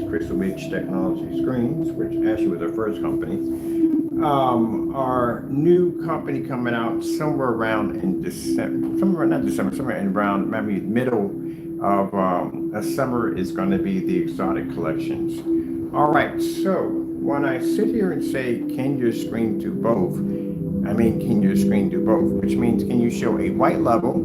Crystal Beach Technology Screens, which actually was our first company. Our new company coming out somewhere around in December, somewhere in around maybe middle of summer is going to be the exotic collections. All right, so when I sit here and say, can your screen do both? I mean, can your screen do both? Which means, can you show a white level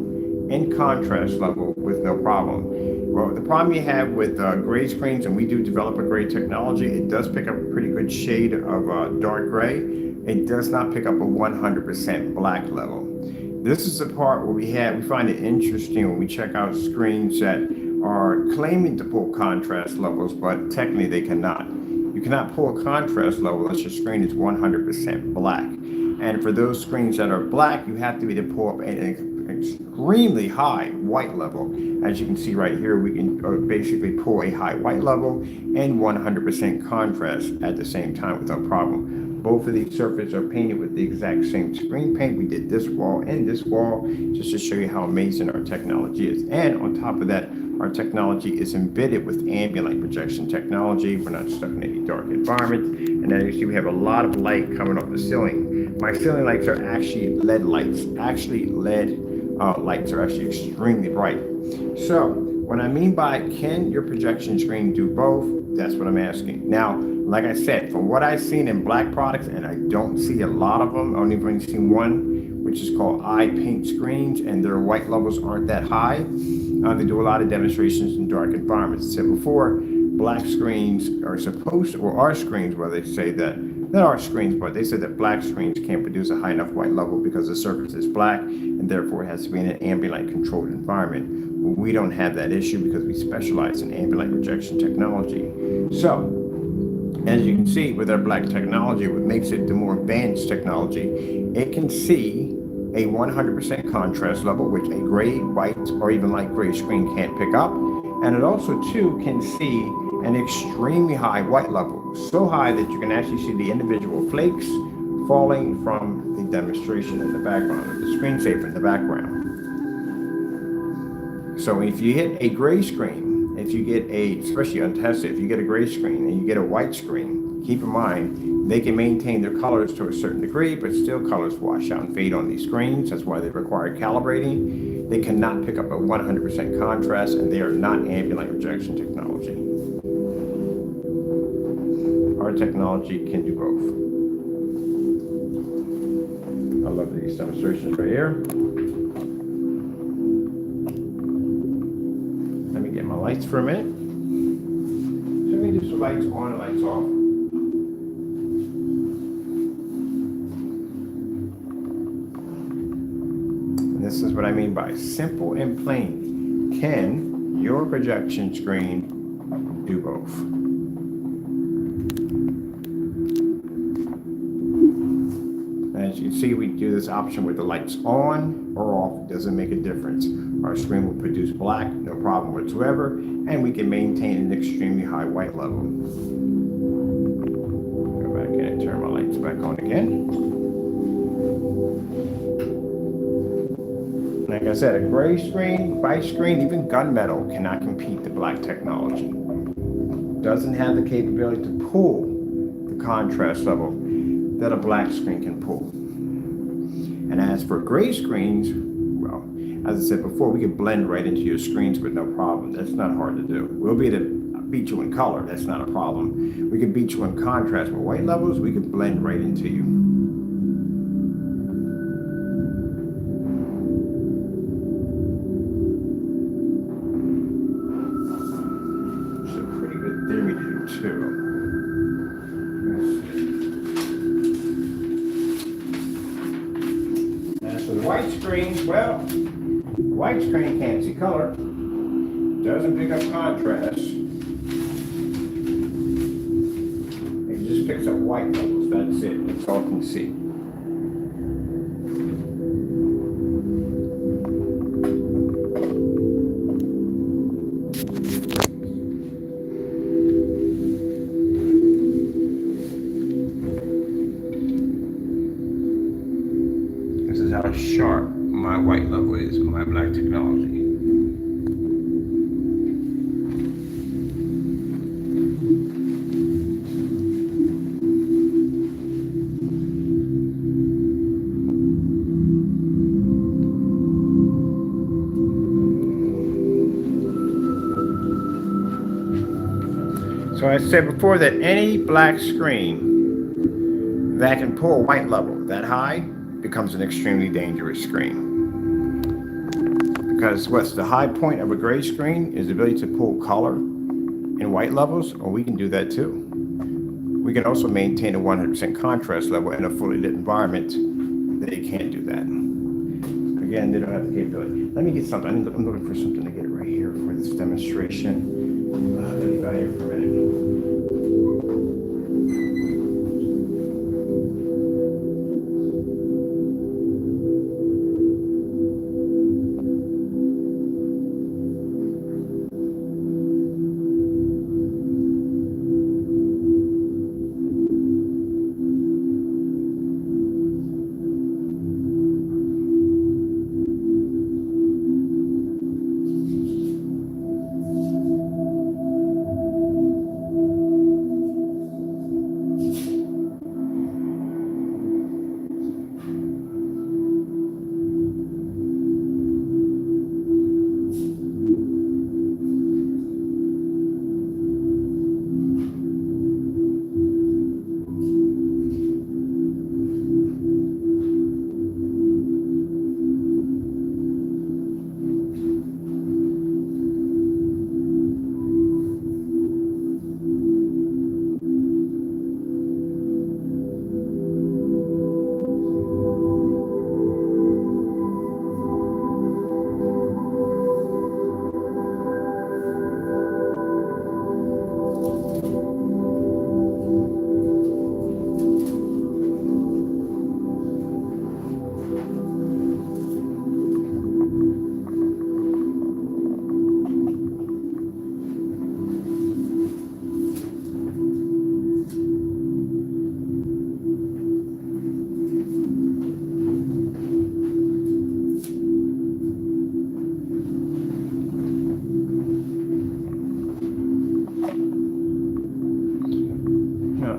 and contrast level with no problem? Well, the problem you have with gray screens, and we do develop a gray technology, it does pick up a pretty good shade of dark gray. It does not pick up a 100% black level. This is the part where we find it interesting when we check out screens that are claiming to pull contrast levels, but technically they cannot. You cannot pull a contrast level unless your screen is 100% black. And for those screens that are black, you have to be to pull up an extremely high white level. As you can see right here, we can basically pull a high white level and 100% contrast at the same time without problem. Both of these surfaces are painted with the exact same screen paint. We did this wall and this wall just to show you how amazing our technology is. And on top of that, our technology is embedded with ambient light projection technology. We're not stuck in any dark environment. And as you see, we have a lot of light coming off the ceiling. My ceiling lights are actually LED lights. Lights are actually extremely bright. So what I mean by, can your projection screen do both? That's what I'm asking. Now, like I said, from what I've seen in black products, and I don't see a lot of them, I've only really seen one, which is called eye paint screens, and their white levels aren't that high. They do a lot of demonstrations in dark environments. I said before, black screens are supposed to, or our screens, where they say that, not our screens, but they said that black screens can't produce a high enough white level because the surface is black, and therefore it has to be in an ambient light controlled environment. We don't have that issue because we specialize in ambient light projection technology. So, as you can see with our black technology, what makes it the more advanced technology, it can see a 100% contrast level, which a gray, white, or even light gray screen can't pick up. And it also, too, can see an extremely high white level, so high that you can actually see the individual flakes falling from the demonstration in the background, the screensaver in the background. So if you hit a gray screen, if you get especially untested, if you get a gray screen and you get a white screen, keep in mind, they can maintain their colors to a certain degree, but still colors wash out and fade on these screens. That's why they require calibrating. They cannot pick up a 100% contrast, and they are not ambient light projection technology. Our technology can do both. I love these demonstrations right here. Let me get my lights for a minute. So let me do some lights on and lights off. And this is what I mean by simple and plain. Can your projection screen do both? As you can see, we do this option with the lights on or off. It doesn't make a difference. Our screen will produce black, no problem whatsoever, and we can maintain an extremely high white level. Go back in and turn my lights back on again. Like I said, a gray screen, white screen, even gunmetal cannot compete the black technology. Doesn't have the capability to pull the contrast level that a black screen can pull. And as for gray screens, well, as I said before, we can blend right into your screens with no problem. That's not hard to do. We'll be able to beat you in color. That's not a problem. We can beat you in contrast. With white levels, we can blend right into you. It's a pretty good theory to do too. White screen, well, white screen can't see color, doesn't pick up contrast, it just picks up white levels, that's it, that's all it can see. This is how sharp my white level is with my black technology. So I said before that any black screen that can pull white level that high becomes an extremely dangerous screen. Because what's the high point of a gray screen is the ability to pull color in white levels, or we can do that too. We can also maintain a 100% contrast level in a fully lit environment. They can't do that. Again, they don't have the capability. Let me get something. I'm looking for something to get right here for this demonstration. Let me go here for a minute.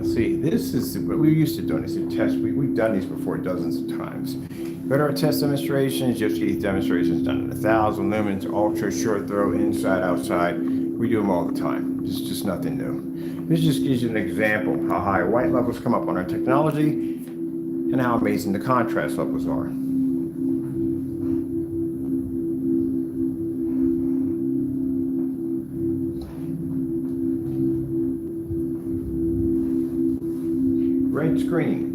See, this is what we're used to doing. This is tests. We've done these before dozens of times. Go to our test demonstrations. You'll see these demonstrations done at 1,000 lumens, ultra short throw, inside, outside. We do them all the time. It's just nothing new. This just gives you an example of how high white levels come up on our technology and how amazing the contrast levels are. Red screen.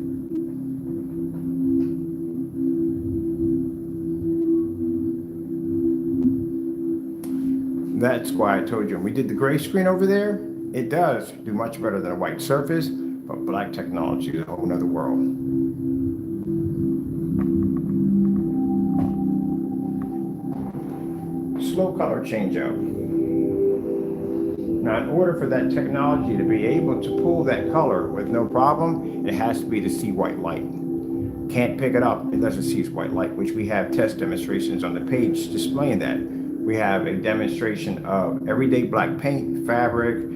That's why I told you when we did the gray screen over there, it does do much better than a white surface, but black technology is a whole nother world. Slow color changeout. Now, in order for that technology to be able to pull that color with no problem, it has to be to see white light. Can't pick it up unless it sees white light, which we have test demonstrations on the page displaying that. We have a demonstration of everyday black paint, fabric,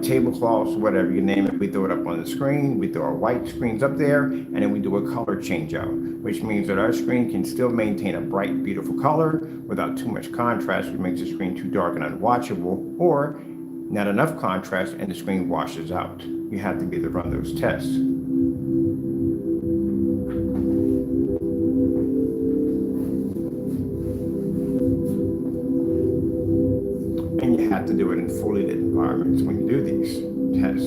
tablecloths, whatever you name it. We throw it up on the screen. We throw our white screens up there, and then we do a color change out, which means that our screen can still maintain a bright, beautiful color without too much contrast, which makes the screen too dark and unwatchable, or not enough contrast and the screen washes out. You have to be able to run those tests. And you have to do it in fully lit environments when you do these tests.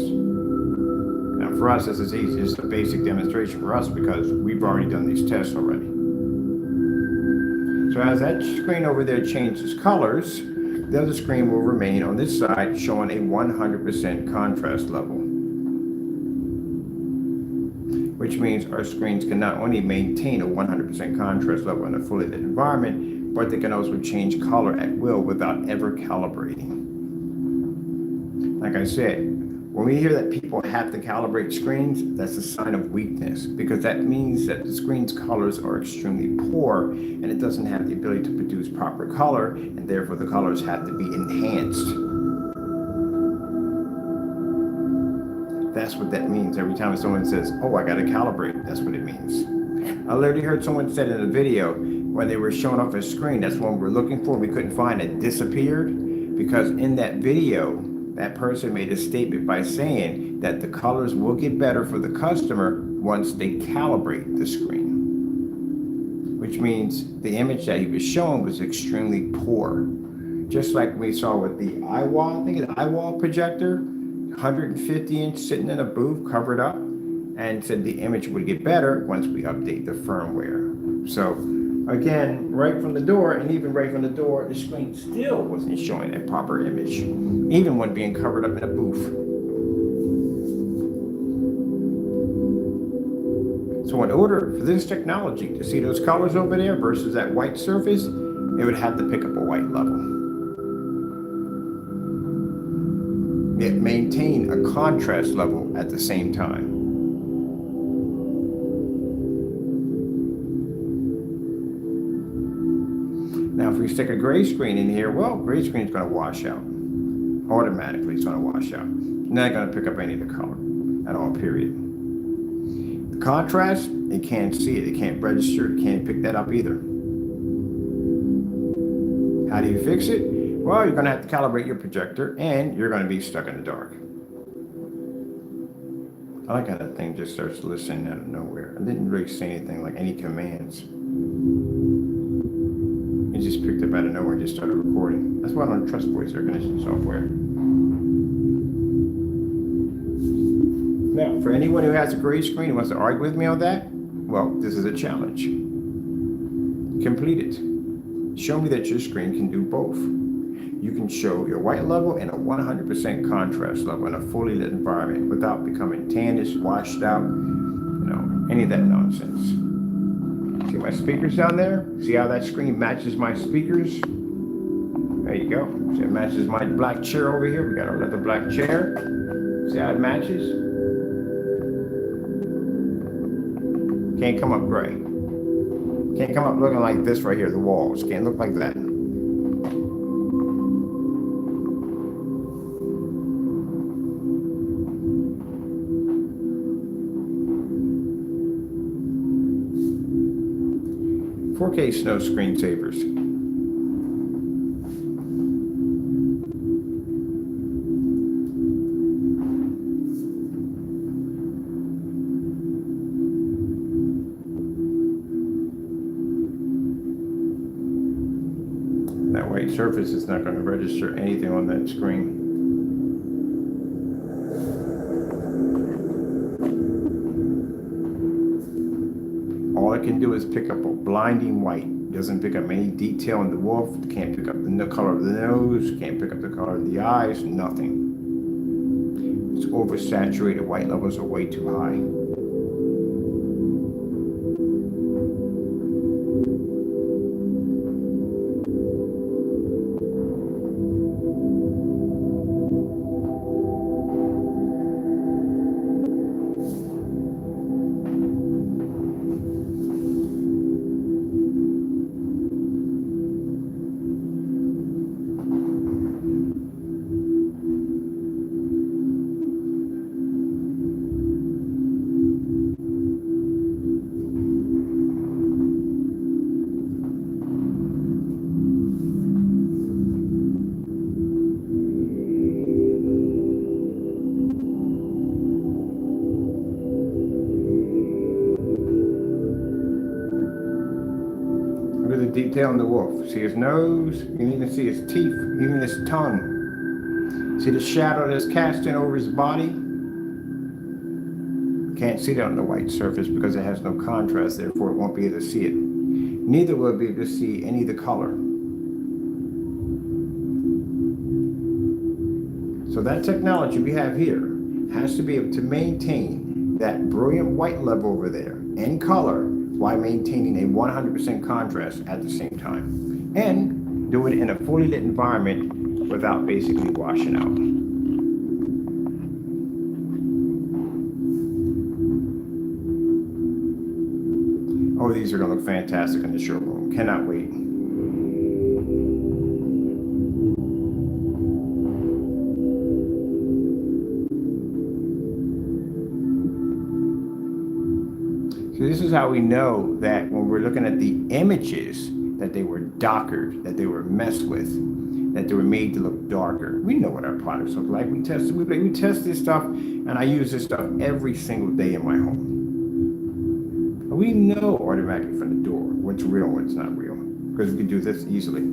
Now for us, this is easy. It's a basic demonstration for us because we've already done these tests already. So as that screen over there changes colors, the other screen will remain on this side showing a 100% contrast level, which means our screens can not only maintain a 100% contrast level in a fully lit environment, but they can also change color at will without ever calibrating. Like I said, when we hear that people have to calibrate screens, that's a sign of weakness, because that means that the screen's colors are extremely poor and it doesn't have the ability to produce proper color, and therefore the colors have to be enhanced. That's what that means. Every time someone says, oh, I gotta calibrate, that's what it means. I literally heard someone said in a video when they were showing off a screen, that's what we're looking for, we couldn't find it, disappeared, because in that video, that person made a statement by saying that the colors will get better for the customer once they calibrate the screen, which means the image that he was showing was extremely poor. Just like we saw with the eyewall, I think it's eyewall projector, 150-inch sitting in a booth covered up, and said the image would get better once we update the firmware. So again, right from the door, and even right from the door, the screen still wasn't showing a proper image, even when being covered up in a booth. So in order for this technology to see those colors over there versus that white surface, it would have to pick up a white level. Yet maintain a contrast level at the same time. Now, if we stick a gray screen in here, well, gray screen is going to wash out. Automatically, it's going to wash out. Not going to pick up any of the color at all, period. The contrast, it can't see it. It can't register. It can't pick that up either. How do you fix it? Well, you're going to have to calibrate your projector, and you're going to be stuck in the dark. I like how that thing just starts listening out of nowhere. I didn't really say anything like any commands. It just picked up out of nowhere and just started recording. That's why I don't trust voice recognition software. Now, for anyone who has a gray screen and wants to argue with me on that, well, this is a challenge. Complete it. Show me that your screen can do both. You can show your white level and a 100% contrast level in a fully lit environment without becoming tannish, washed out, any of that nonsense. See my speakers down there? See how that screen matches my speakers? There you go. See, it matches my black chair over here. We got our leather black chair. See how it matches? Can't come up gray. Can't come up looking like this right here, the walls. Can't look like that. 4K snow screensavers. That white surface is not going to register anything on that screen. All it can do is pick up a blinding white. It doesn't pick up any detail in the wolf. It can't pick up the color of the nose. Can't pick up the color of the eyes. Nothing. It's oversaturated. White levels are way too high. Detail in the wolf. See his nose, you can even see his teeth, even his tongue. See the shadow that's casting over his body? Can't see that on the white surface because it has no contrast, therefore it won't be able to see it. Neither will it be able to see any of the color. So that technology we have here has to be able to maintain that brilliant white level over there and color while maintaining a 100% contrast at the same time, and do it in a fully lit environment without basically washing out. Oh, these are going to look fantastic in the showroom. Cannot wait. So this is how we know that when we're looking at the images that they were doctored, that they were messed with. that they were made to look darker. We know what our products look like. We test this stuff, and I use this stuff every single day in my home. We know automatically from the door what's real and what's not real, because we can do this easily.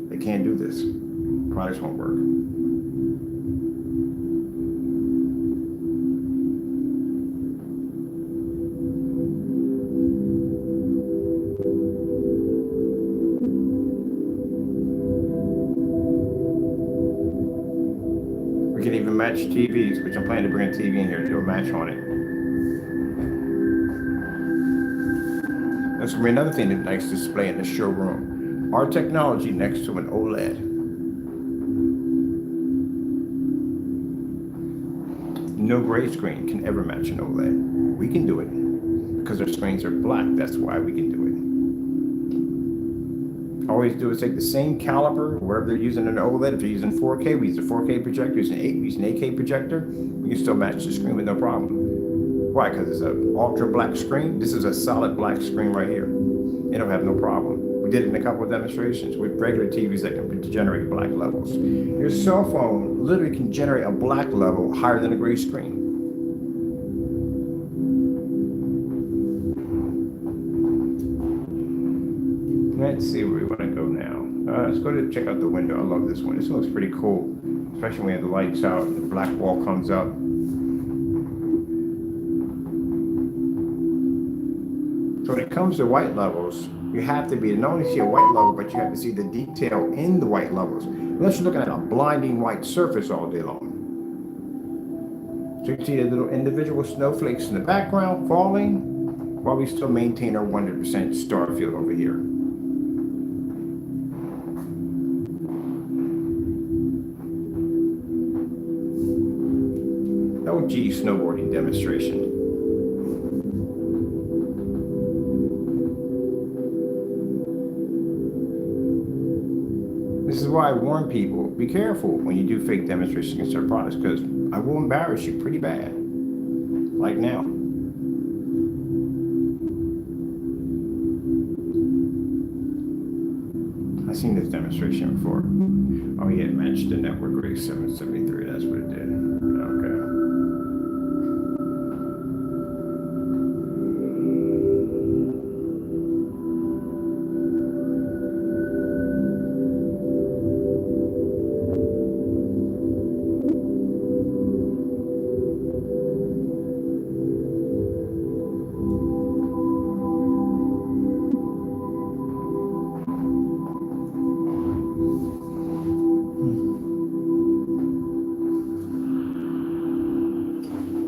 They can't do this. Products won't work. We can even match TVs, which I'm planning to bring a TV in here to do a match on it. That's going to be another thing that's nice display in the showroom. Our technology next to an OLED. No gray screen can ever match an OLED. We can do it because our screens are black. That's why we can do it. All we do is take the same caliper, wherever they're using an OLED. If they're using 4K, we use a 4K projector. We use an 8K projector. We can still match the screen with no problem. Why? Because it's an ultra black screen. This is a solid black screen right here. It'll have no problem. We did it in a couple of demonstrations with regular TVs that can generate black levels. Your cell phone literally can generate a black level higher than a gray screen. Let's see where we want to go now. Let's go to check out the window. I love this one. This looks pretty cool, especially when we have the lights out and the black wall comes up. So when it comes to white levels, you have to not only see a white level, but you have to see the detail in the white levels. Unless you're looking at a blinding white surface all day long. So you can see the little individual snowflakes in the background falling, while we still maintain our 100% star field over here. OG snowboarding demonstration. This is why I warn people, be careful when you do fake demonstrations against our products, because I will embarrass you pretty bad. Like now. I've seen this demonstration before. Oh yeah, it matched the network rig 773, that's what it did. Okay.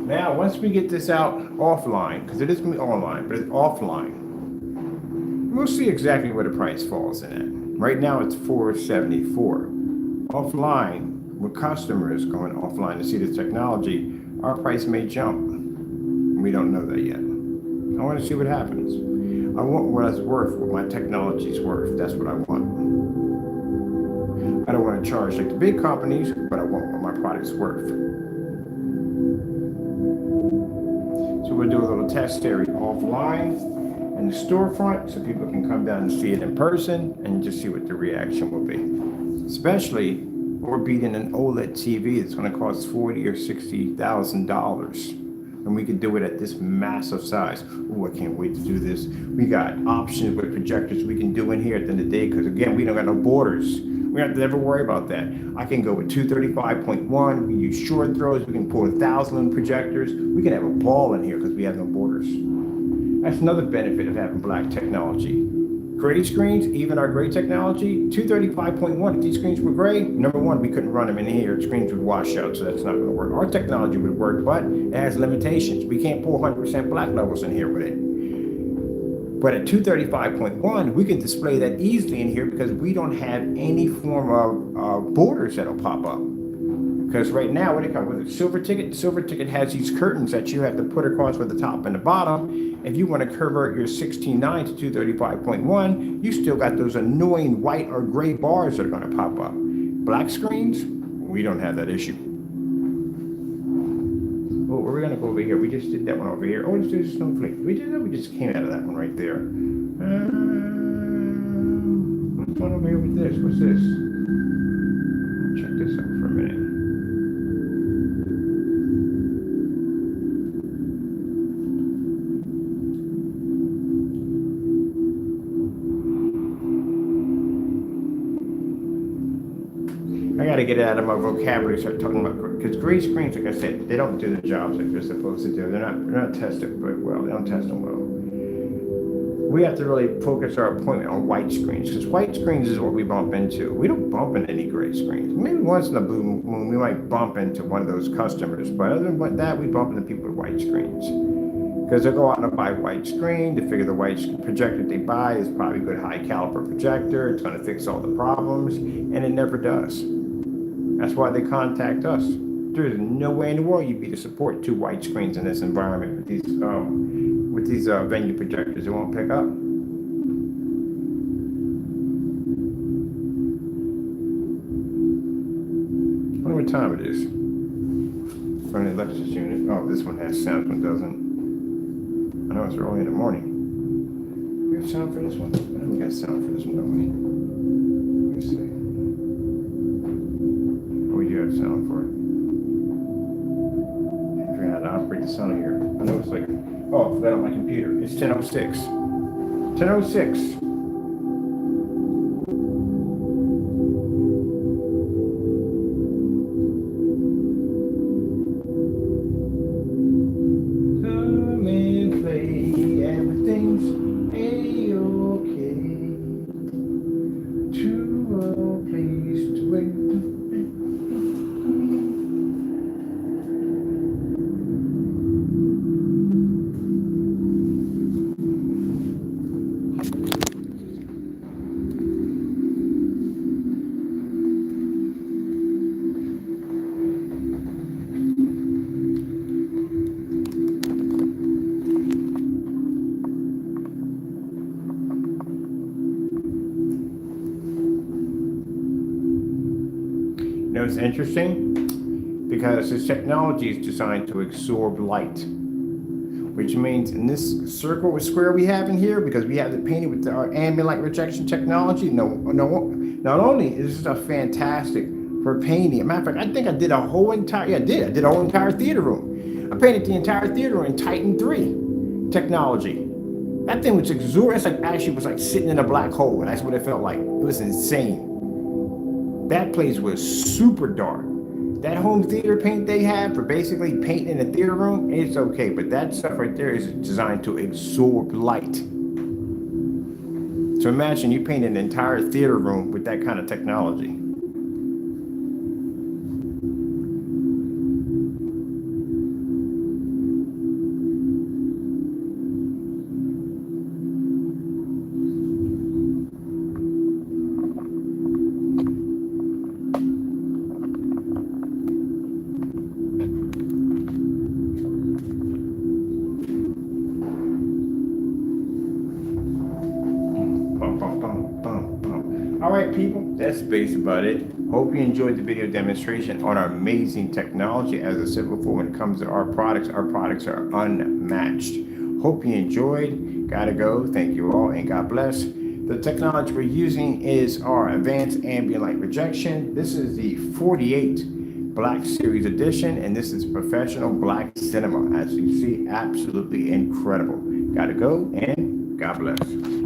Now, once we get this out offline, because it is going to be online, but it's offline, we'll see exactly where the price falls in at. Right now, it's $474. Offline, with customers going offline to see the technology, our price may jump. We don't know that yet. I want to see what happens. I want what it's worth, what my technology is worth. That's what I want. I don't want to charge like the big companies, but I want what my product's worth. So we'll do a little test area offline in the storefront so people can come down and see it in person and just see what the reaction will be. Especially, we're beating an OLED TV that's going to cost $40,000 or $60,000. And we can do it at this massive size. Oh, I can't wait to do this. We got options with projectors we can do in here at the end of the day, because again, we don't got no borders. We don't have to ever worry about that. I can go with 235.1. We can use short throws. We can pull 1,000 projectors. We can have a ball in here because we have no borders. That's another benefit of having black technology. Gray screens, even our gray technology, 235.1. If these screens were gray, number one, we couldn't run them in here. Screens would wash out, so that's not going to work. Our technology would work, but it has limitations. We can't pull 100% black levels in here with it. But at 235.1, we can display that easily in here because we don't have any form of borders that'll pop up. Because right now, when it comes with a silver ticket has these curtains that you have to put across with the top and the bottom. If you want to convert your 16:9 to 235.1, you still got those annoying white or gray bars that are going to pop up. Black screens, we don't have that issue. Oh, we're going to go over here. We just did that one over here. Oh, let's do a snowflake. We did that. We just came out of that one right there. What's going on over here with this? What's this? to get it out of my vocabulary, start talking about, because gray screens, like I said, they don't do the jobs like they're supposed to do. They're not tested very well. They don't test them well. We have to really focus our appointment on white screens, because white screens is what we bump into. We don't bump into any gray screens. Maybe once in a blue moon, we might bump into one of those customers, but other than that, we bump into people with white screens. Because they'll go out and buy white screen, to figure the white projector they buy is probably a good high caliber projector, it's going to fix all the problems, and it never does. That's why they contact us. There's no way in the world you'd be to support 2 white screens in this environment with these venue projectors. It won't pick up. I wonder what time it is. From the Lexus unit. Oh, this one has sound, this one doesn't. I know it's early in the morning. We have sound for this one? I know we got sound for this one, don't we? Let me see. Oh, we do have sound for it. I forgot how to operate the sound here. I know it's like, oh, I forgot on my computer. It's 10:06. 10:06. It's interesting because this technology is designed to absorb light, which means in this circle or square we have in here, because we have it painted with our ambient light rejection technology, not only is this fantastic for painting. As a matter of fact, I think I did a whole entire, I did a whole entire theater room. I painted the entire theater room in Titan 3 technology. That thing was exorbitant. It's like actually was like sitting in a black hole, and that's what it felt like. It was insane. That place was super dark. That home theater paint they have for basically painting in a theater room, it's okay, but that stuff right there is designed to absorb light. So imagine you paint an entire theater room with that kind of technology. All right, people, that's basically about it. Hope you enjoyed the video demonstration on our amazing technology. As I said before, when it comes to our products are unmatched. Hope you enjoyed. Gotta go. Thank you all, and God bless. The technology we're using is our advanced ambient light rejection. This is the 48 Black Series Edition, and this is professional black cinema. As you see, absolutely incredible. Gotta go, and God bless.